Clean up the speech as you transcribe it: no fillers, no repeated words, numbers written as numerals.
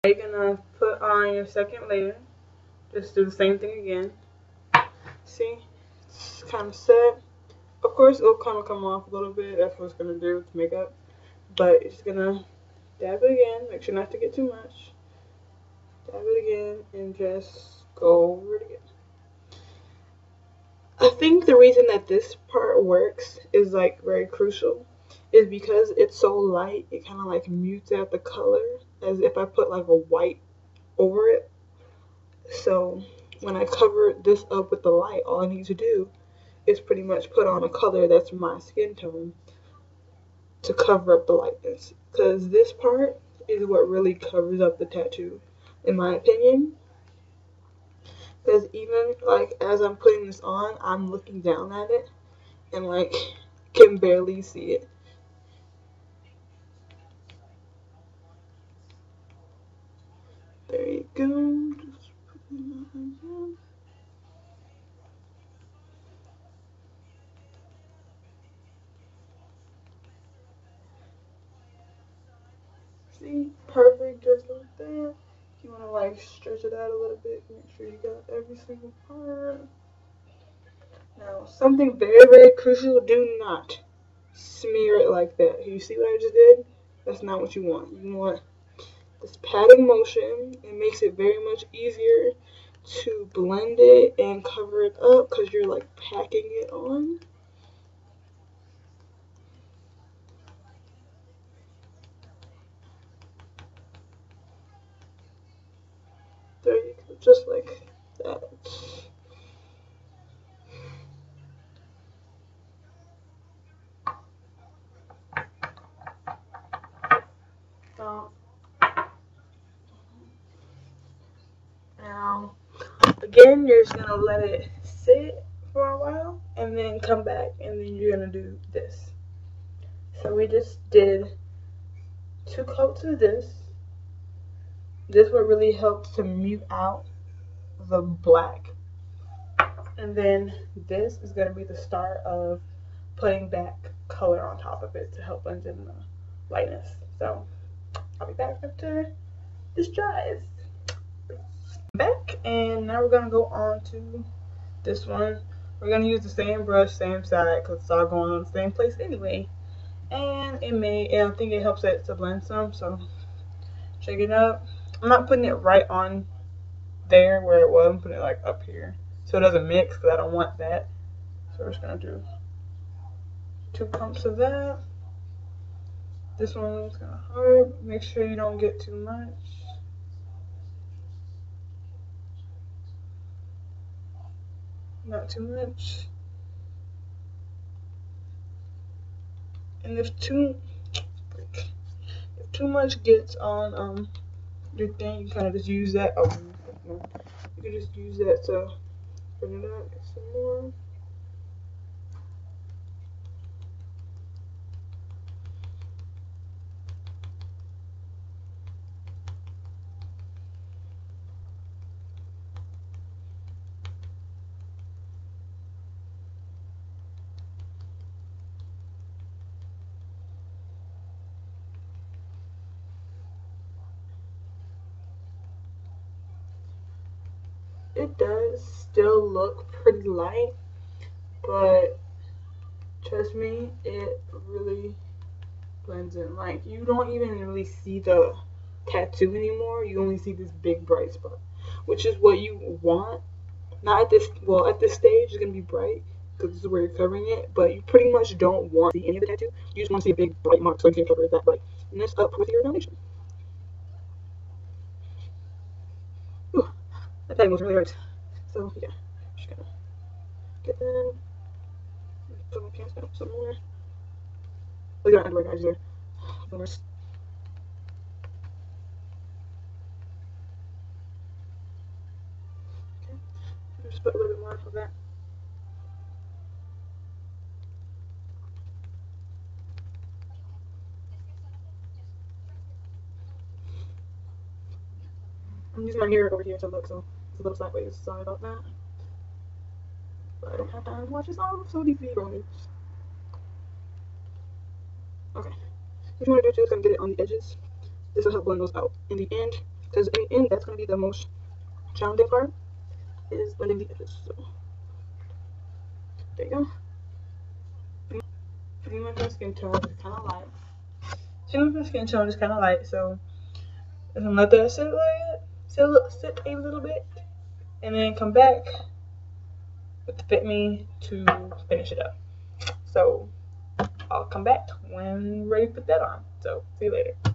You're gonna put on your second layer. Just do the same thing again. See, it's kind of set. Of course, it'll kind of come off a little bit. That's what it's gonna do to make up. But you're just gonna dab it again. Make sure not to get too much. Dab it again and just go over it again. I think the reason that this part works is like very crucial is because it's so light, it kind of like mutes out the color as if I put like a white over it. So when I cover this up with the light, all I need to do is pretty much put on a color that's my skin tone to cover up the lightness. Because this part is what really covers up the tattoo, in my opinion. Because even like as I'm putting this on, I'm looking down at it and like can barely see it. There you go. Just putting that again. See, perfect, just like that. If you want to like stretch it out a little bit, make sure you got every single part. Now, something very, very crucial, do not smear it like that. You see what I just did? That's not what you want. You want this patting motion. It makes it very much easier to blend it and cover it up because you're like packing it on. There you go, just like that. Now, again, you're just gonna let it sit for a while and then come back and then you're gonna do this. So we just did 2 coats of this. This what really helps to mute out the black. And then this is gonna be the start of putting back color on top of it to help blend in the lightness. So I'll be back after this dries. Back, and now we're gonna go on to this one. We're gonna use the same brush, same side, because it's all going on the same place anyway. And I think it helps it to blend some, so shake it up. I'm not putting it right on there where it was. I'm putting it like up here so it doesn't mix because I don't want that. So we're just gonna do 2 pumps of that. This one's gonna hurt. Make sure you don't get too much. Not too much. And if too much gets on your thing, you kind of just use that. You can just use that to bring it up, get some more. It does still look pretty light, but trust me, it really blends in. Like, you don't even really see the tattoo anymore. You only see this big bright spot, which is what you want. Not at this, well, at this stage, it's gonna be bright because this is where you're covering it, but you pretty much don't want to see any of the tattoo. You just want to see a big bright mark so you can cover it that bright. And that's up with your foundation. Whew, that patting motion really hurts. So, yeah, just gonna get them. Put my pants down some more. Oh, you got underwear guys there. Boomers. Okay. Just put a little bit more of that. I'm using my mirror over here to look, so it's a little sideways. Sorry about that. But I don't have time to watch this all, so these videos are okay. What you want to do too is kind of get it on the edges. This will help blend those out. In the end, because and that's going to be the most challenging part, is blending the edges. So there you go. My skin tone is kind of light. My skin tone is kind of light, so I'm gonna let that sit a little bit, and then come back with the Fit Me to finish it up. So I'll come back when ready to put that on. So see you later.